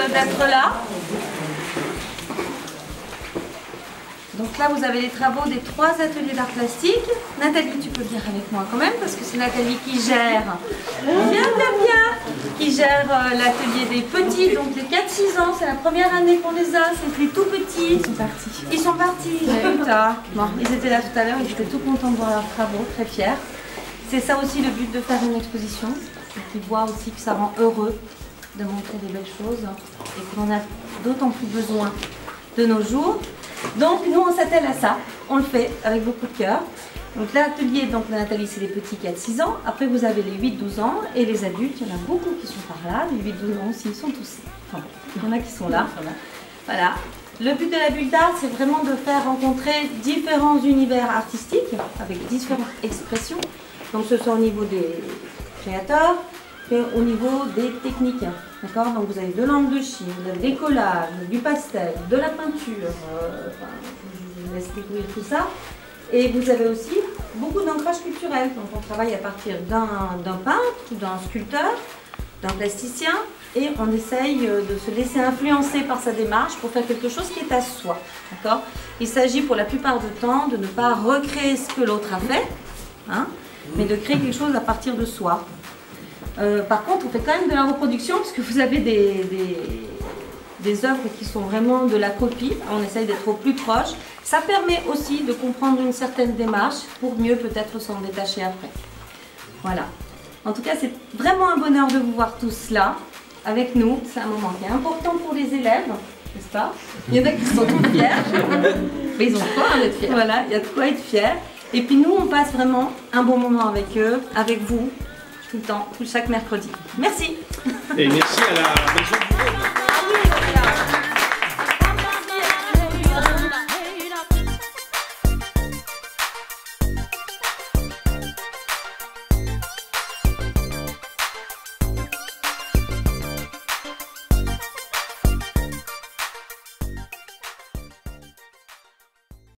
d'être là. Donc là, vous avez les travaux des 3 ateliers d'art plastique. Nathalie, tu peux venir avec moi quand même, parce que c'est Nathalie qui gère, qui gère l'atelier des petits, donc les 4-6 ans. C'est la première année qu'on les a, c'est les tout petits. Ils sont partis. Ils sont partis, j'ai eu tard. Bon, ils étaient là tout à l'heure, ils étaient tout contents de voir leurs travaux, très fiers. C'est ça aussi le but de faire une exposition, c'est qu'ils voient aussi que ça rend heureux de montrer des belles choses et qu'on a d'autant plus besoin de nos jours. Donc nous on s'attelle à ça, on le fait avec beaucoup de cœur. Donc l'atelier, donc la Nathalie, c'est les petits 4-6 ans. Après vous avez les 8-12 ans et les adultes, il y en a beaucoup qui sont par là. Les 8-12 ans aussi, ils sont tous. Enfin, il y en a qui sont là. Voilà. Le but de la bulle d'art, c'est vraiment de faire rencontrer différents univers artistiques avec différentes expressions. Donc ce soit au niveau des créateurs et au niveau des techniques. D'accord? Donc vous avez de l'encre de Chine, vous avez des collages, du pastel, de la peinture, enfin, je vous laisse découvrir tout ça. Et vous avez aussi beaucoup d'ancrage culturel. Donc on travaille à partir d'un peintre, d'un sculpteur, d'un plasticien, et on essaye de se laisser influencer par sa démarche pour faire quelque chose qui est à soi. D'accord? Il s'agit pour la plupart du temps de ne pas recréer ce que l'autre a fait, hein, mais de créer quelque chose à partir de soi. Par contre, on fait quand même de la reproduction parce que vous avez des œuvres qui sont vraiment de la copie. On essaye d'être au plus proche. Ça permet aussi de comprendre une certaine démarche pour mieux peut-être s'en détacher après. Voilà. En tout cas, c'est vraiment un bonheur de vous voir tous là, avec nous. C'est un moment qui est important pour les élèves, n'est-ce pas? Il y en a qui sont tous fiers. Mais ils ont de quoi être fiers. Voilà, il y a de quoi être fiers. Et puis nous, on passe vraiment un bon moment avec eux, avec vous, tout le temps, chaque mercredi. Merci. Et merci à la maison du monde.